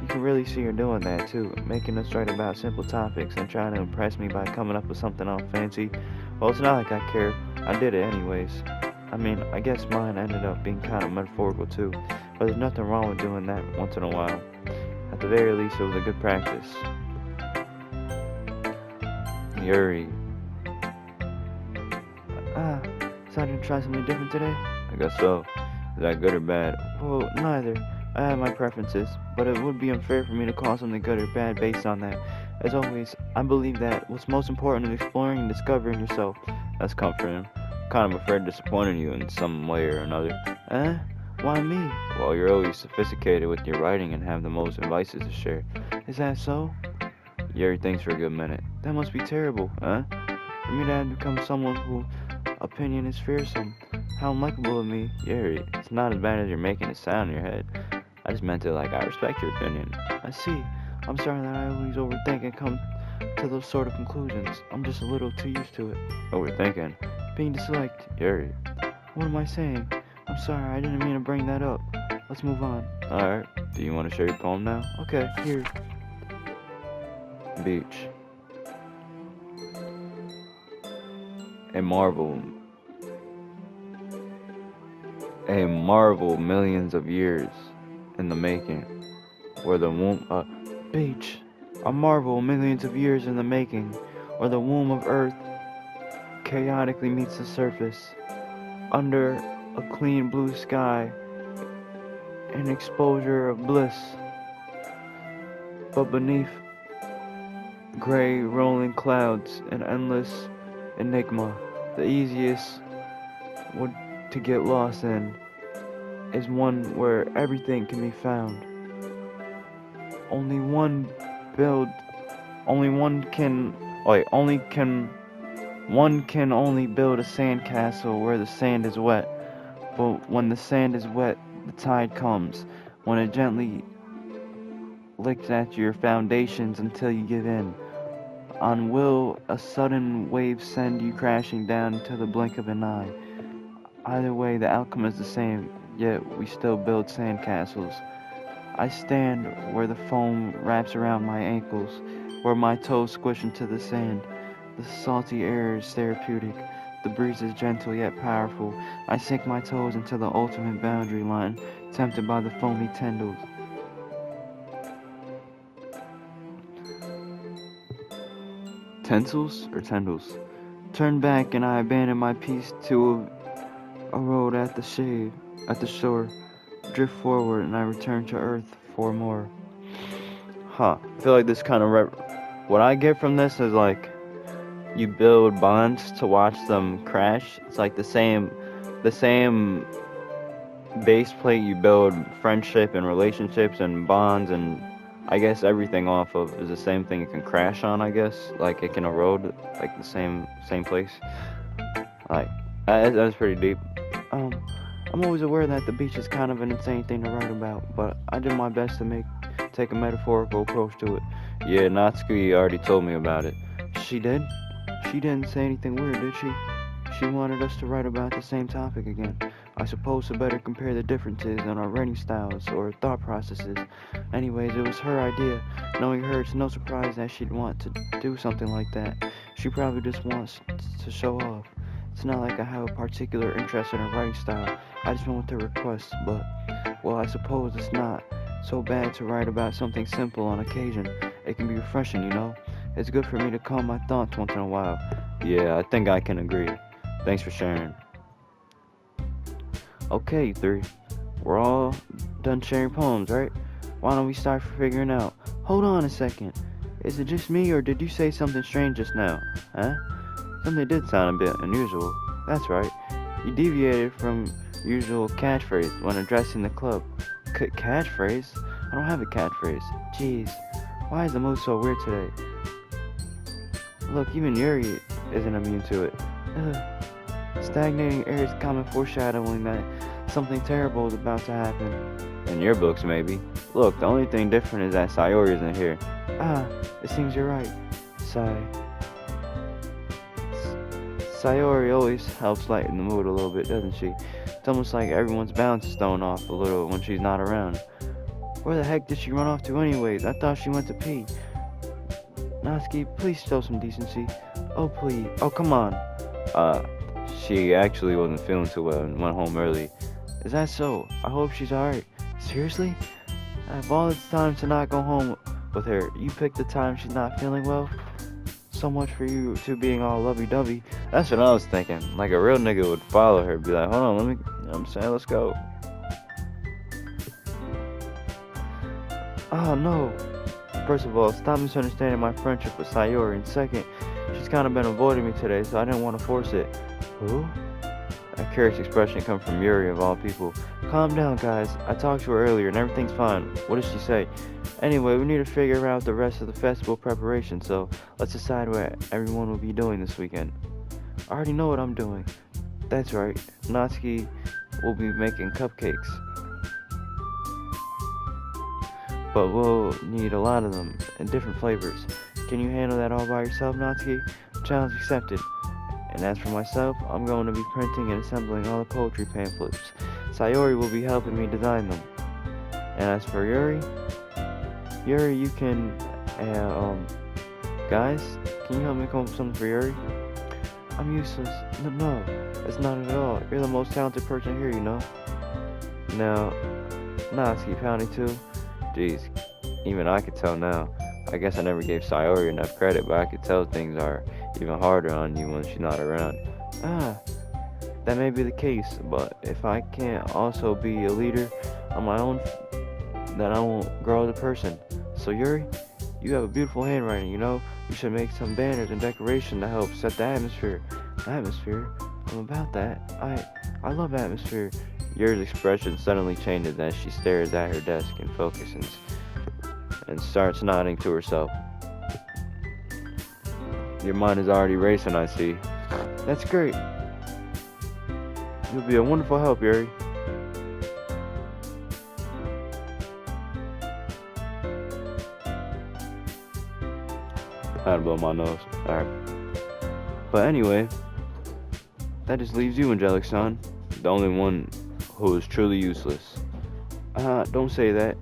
You can really see her doing that too, making us write about simple topics and trying to impress me by coming up with something all fancy. Well, it's not like I care. I did it anyways. I mean, I guess mine ended up being kind of metaphorical too, but there's nothing wrong with doing that once in a while. At the very least, it was a good practice. Yuri. Decided to try something different today? I guess so. Is that good or bad? Well, neither. I have my preferences, but it would be unfair for me to call something good or bad based on that. As always, I believe that what's most important is exploring and discovering yourself. That's comforting. Kind of afraid of disappointing you in some way or another. Why me? Well, you're always sophisticated with your writing and have the most advices to share. Is that so? You heard things for a good minute. That must be terrible. Huh? For me to have become someone whose opinion is fearsome. How unlikable of me. Yeah, it's not as bad as you're making it sound in your head. I just meant it like I respect your opinion. I see. I'm sorry that I always overthink and come to those sort of conclusions. I'm just a little too used to it. Overthinking. Being disliked. Yeah. What am I saying? I'm sorry, I didn't mean to bring that up. Let's move on. Alright. Do you want to share your poem now? Okay, here. Beach. A marvel millions of years in the making, where the womb Beach. A marvel millions of years in the making, where the womb of earth chaotically meets the surface, under a clean blue sky, an exposure of bliss, but beneath gray rolling clouds, an endless enigma. The easiest one to get lost in is one where everything can be found. One can only build a sandcastle where the sand is wet. But when the sand is wet, the tide comes, when it gently licks at your foundations until you give in. On will a sudden wave send you crashing down into the blink of an eye. Either way, the outcome is the same, yet we still build sandcastles. I stand where the foam wraps around my ankles, where my toes squish into the sand. The salty air is therapeutic. The breeze is gentle yet powerful. I sink my toes into the ultimate boundary line, tempted by the foamy tendrils. Tensils or tendrils? Turn back and I abandon my piece to a road at the shore. Drift forward and I return to earth for more. I feel like this kind of what I get from this is like you build bonds to watch them crash. It's like the same base plate you build friendship and relationships and bonds and I guess everything off of is the same thing it can crash on, I guess. Like it can erode like the same place. Like that's pretty deep. I'm always aware that the beach is kind of an insane thing to write about, but I did my best to take a metaphorical approach to it. Yeah, Natsuki already told me about it. She did? She didn't say anything weird, did she? She wanted us to write about the same topic again. I suppose to better compare the differences in our writing styles or thought processes. Anyways, it was her idea. Knowing her, it's no surprise that she'd want to do something like that. She probably just wants to show off. It's not like I have a particular interest in her writing style. I just went with her request, but, well, I suppose it's not so bad to write about something simple on occasion. It can be refreshing, you know? It's good for me to calm my thoughts once in a while. Yeah, I think I can agree. Thanks for sharing. Okay, E3. We're all done sharing poems, right? Why don't we start figuring out? Hold on a second. Is it just me, or did you say something strange just now? Huh? Something did sound a bit unusual. That's right. You deviated from usual catchphrase when addressing the club. Catchphrase? I don't have a catchphrase. Jeez. Why is the mood so weird today? Look, even Yuri isn't immune to it. Stagnating air is common foreshadowing that something terrible is about to happen. In your books, maybe. Look, the only thing different is that Sayori isn't here. It seems you're right. Sayori always helps lighten the mood a little bit, doesn't she? It's almost like everyone's balance is thrown off a little when she's not around. Where the heck did she run off to anyways? I thought she went to pee. Natsuki, please show some decency. Oh, please. Oh, come on. She actually wasn't feeling too well and went home early. Is that so? I hope she's alright. Seriously? I have all this time to not go home with her. You picked the time she's not feeling well? so much for you two being all lovey-dovey. That's what I was thinking. Like a real nigga would follow her, be like, hold on, let me, you know what I'm saying, let's go. Oh no. First of all, stop misunderstanding my friendship with Sayori. And second, she's kind of been avoiding me today, so I didn't want to force it. Who? That curious expression come from Yuri of all people. Calm down, guys. I talked to her earlier and everything's fine. What did she say? Anyway, we need to figure out the rest of the festival preparation, so let's decide what everyone will be doing this weekend. I already know what I'm doing. That's right. Natsuki will be making cupcakes. But we'll need a lot of them in different flavors. Can you handle that all by yourself, Natsuki? Challenge accepted. And as for myself, I'm going to be printing and assembling all the poetry pamphlets. Sayori will be helping me design them. And as for Yuri, you can, guys, can you help me come up with something for Yuri? I'm useless. No, it's not at all. You're the most talented person here, you know. Now, Natsuki pounding too. Jeez, even I could tell now. I guess I never gave Sayori enough credit, but I could tell things are even harder on you when she's not around. That may be the case, but if I can't also be a leader on my own, then I won't grow as a person. So Yuri, you have a beautiful handwriting, you know? You should make some banners and decoration to help set the atmosphere. Atmosphere? I'm about that. I love atmosphere. Yuri's expression suddenly changes as she stares at her desk and focuses and starts nodding to herself. Your mind is already racing, I see. That's great. You'll be a wonderful help, Yuri. I had to blow my nose. Alright. But anyway, that just leaves you, Angelic-san, the only one who is truly useless. Don't say that.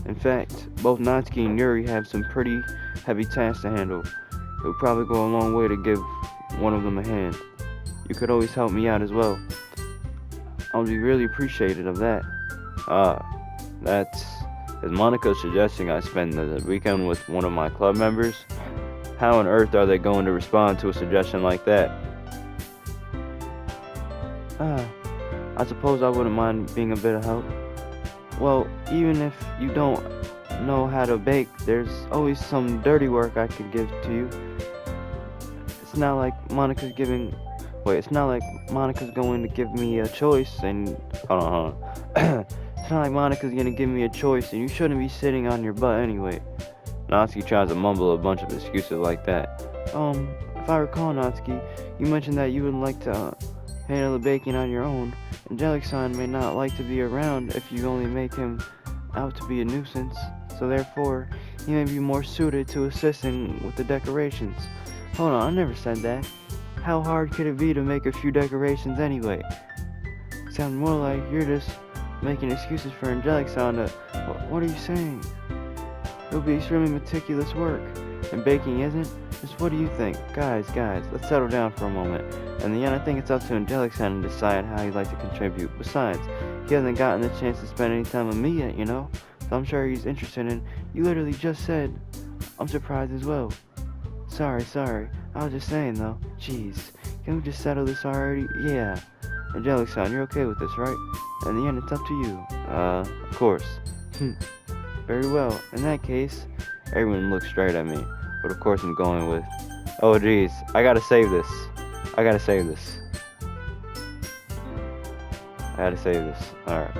In fact, both Natsuki and Yuri have some pretty heavy tasks to handle. It would probably go a long way to give one of them a hand. You could always help me out as well. I'll be really appreciative of that. Is Monica suggesting I spend the weekend with one of my club members? How on earth are they going to respond to a suggestion like that? I suppose I wouldn't mind being a bit of help. Well, even if you don't know how to bake, there's always some dirty work I could give to you. It's not like Monica's going to give me a choice and... Hold on. It's not like Monica's going to give me a choice and you shouldn't be sitting on your butt anyway. Natsuki tries to mumble a bunch of excuses like that. If I recall, Natsuki, you mentioned that you would like to handle the baking on your own. Angelic-san may not like to be around if you only make him out to be a nuisance, so therefore, he may be more suited to assisting with the decorations. Hold on, I never said that. How hard could it be to make a few decorations anyway? Sounds more like you're just making excuses for Angelic-san to... What are you saying? It'll be extremely meticulous work, and baking isn't? Just what do you think? Guys, let's settle down for a moment. In the end, I think it's up to Angelic-san to decide how he'd like to contribute. Besides, he hasn't gotten the chance to spend any time with me yet, you know? So I'm sure he's interested in... You literally just said... I'm surprised as well. Sorry. I was just saying, though. Jeez. Can we just settle this already? Yeah. Angelic-san, you're okay with this, right? In the end, it's up to you. Of course. Very well. In that case, everyone looks straight at me. But of course I'm going with... Oh, jeez. I gotta save this. Alright.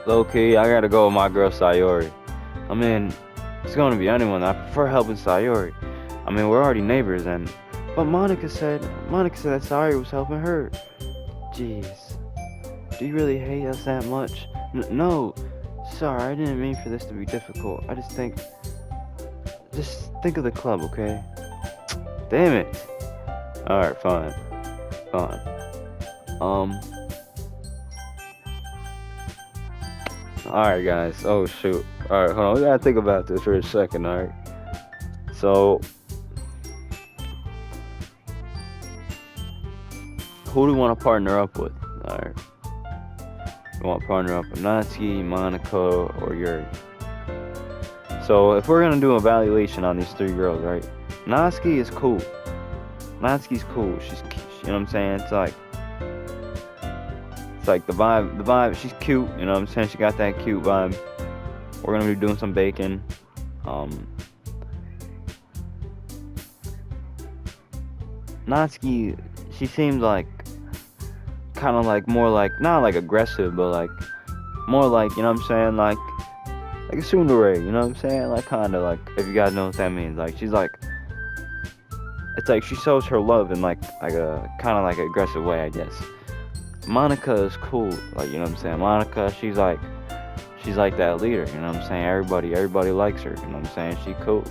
Low-key, I gotta go with my girl Sayori. I mean, it's gonna be anyone. I prefer helping Sayori. I mean, we're already neighbors and... But Monica said that Sayori was helping her. Jeez. Do you really hate us that much? No. Sorry, I didn't mean for this to be difficult. I just think of the club, okay? Damn it. Alright, fine. Alright, guys. Oh, shoot. Alright, hold on. We gotta think about this for a second, alright? So, who do we want to partner up with? Alright. You want to partner up with Natsuki, Monica, or Yuri? So if we're gonna do an evaluation on these three girls, right? Natsuki is cool. Natsuki's cool. She's, you know what I'm saying? It's like the vibe. She's cute. You know what I'm saying? She got that cute vibe. We're gonna be doing some baking. Natsuki, she seems like kind of like more like not like aggressive, but like more like, you know what I'm saying, like a tsundere, you know what I'm saying, like kind of like, if you guys know what that means, like she's like, it's like she shows her love in like a kind of like an aggressive way, I guess. Monica is cool, like, you know what I'm saying. Monica, she's like that leader, you know what I'm saying. Everybody likes her, you know what I'm saying. She cool,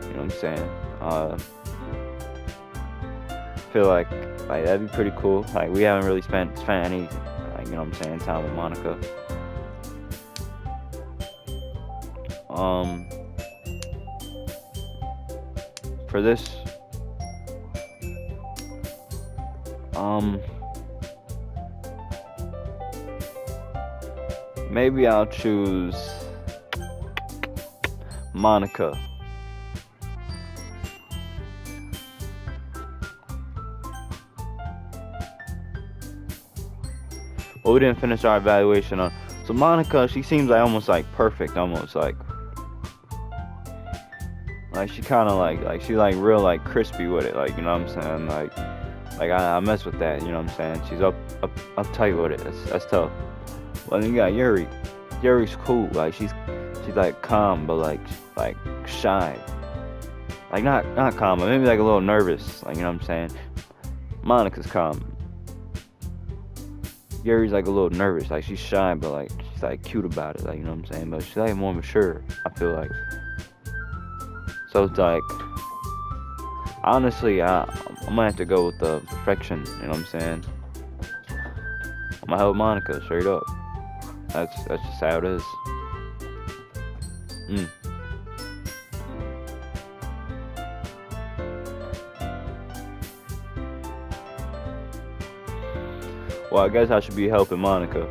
you know what I'm saying. Feel like that'd be pretty cool. Like we haven't really spent any, like, you know what I'm saying, time with Monica. For this, maybe I'll choose Monica. Well, we didn't finish our evaluation on. So Monica, she seems like almost like perfect, almost like she kind of like she like real like crispy with it, like, you know what I'm saying, like I mess with that, you know what I'm saying. She's uptight with it. That's tough. Well, then you got Yuri. Yuri's cool. Like she's like calm, but like shy. Like not calm, but maybe like a little nervous. Like, you know what I'm saying. Monica's calm. Yuri's like a little nervous. Like she's shy, but like she's like cute about it. Like, you know what I'm saying. But she's like more mature, I feel like. So it's like, honestly, I'm gonna have to go with the perfection. You know what I'm saying. I'm gonna help Monica straight up. That's just how it is. Well, I guess I should be helping Monica.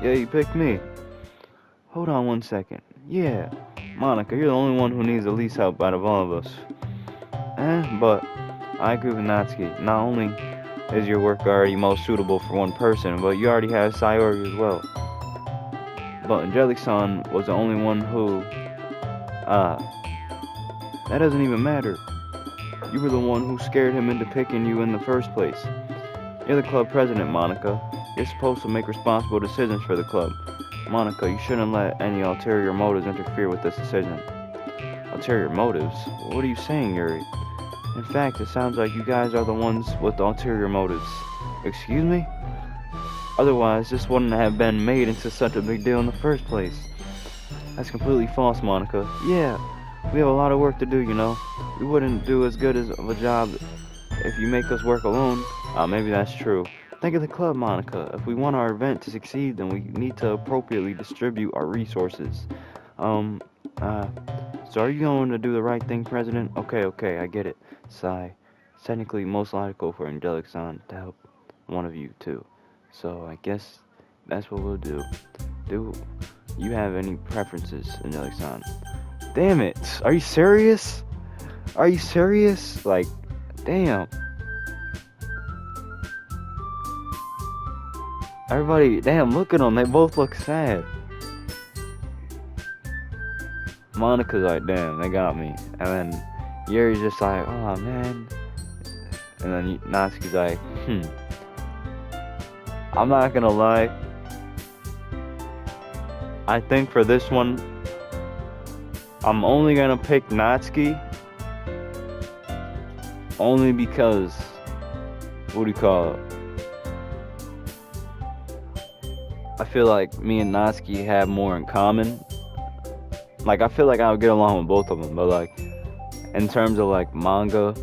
Yeah, you picked me. Hold on one second. Yeah, Monica, you're the only one who needs the least help out of all of us. But I agree with Natsuki. Not only is your work already most suitable for one person, but you already have Sayori as well. But Angelic-san was the only one who... that doesn't even matter. You were the one who scared him into picking you in the first place. You're the club president, Monica. You're supposed to make responsible decisions for the club. Monica, you shouldn't let any ulterior motives interfere with this decision. Ulterior motives? What are you saying, Yuri? In fact, it sounds like you guys are the ones with the ulterior motives. Excuse me? Otherwise, this wouldn't have been made into such a big deal in the first place. That's completely false, Monica. Yeah, we have a lot of work to do, you know. We wouldn't do as good of a job if you make us work alone. Maybe that's true. Think of the club, Monica. If we want our event to succeed, then we need to appropriately distribute our resources. So are you going to do the right thing, President? Okay, I get it. Sigh. It's technically most logical for Angelic-san to help one of you, too. So I guess that's what we'll do. Do you have any preferences, Angelic-san? Damn it. Are you serious? Like, damn. Everybody, damn, look at them. They both look sad. Monica's like, damn, they got me. And then Yuri's just like, oh, man. And then Natsuki's like, I'm not gonna lie. I think for this one, I'm only gonna pick Natsuki. Only because, what do you call it? I feel like me and Natsuki have more in common. Like, I feel like I would get along with both of them, but like, in terms of like manga,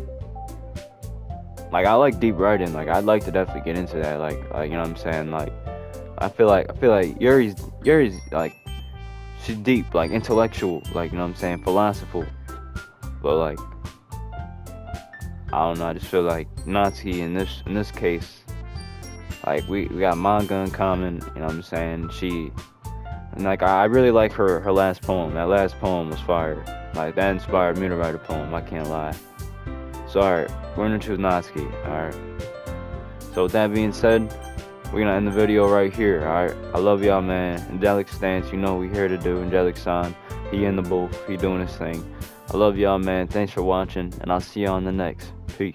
like I like deep writing. Like, I'd like to definitely get into that. Like you know what I'm saying? Like, I feel like Yuri's like, she's deep, like intellectual, like, you know what I'm saying, philosophical. But like, I don't know. I just feel like Natsuki in this case. Like, we got manga in common, you know what I'm saying? And like I really like her last poem. That last poem was fire. Like that inspired me to write a poem. I can't lie. So alright, we're gonna choose Natsuki. Alright. So with that being said, we're gonna end the video right here. Alright. I love y'all, man. Angelic Stance, you know what we here to do. Angelic San, he in the booth, he doing his thing. I love y'all, man. Thanks for watching, and I'll see you on the next.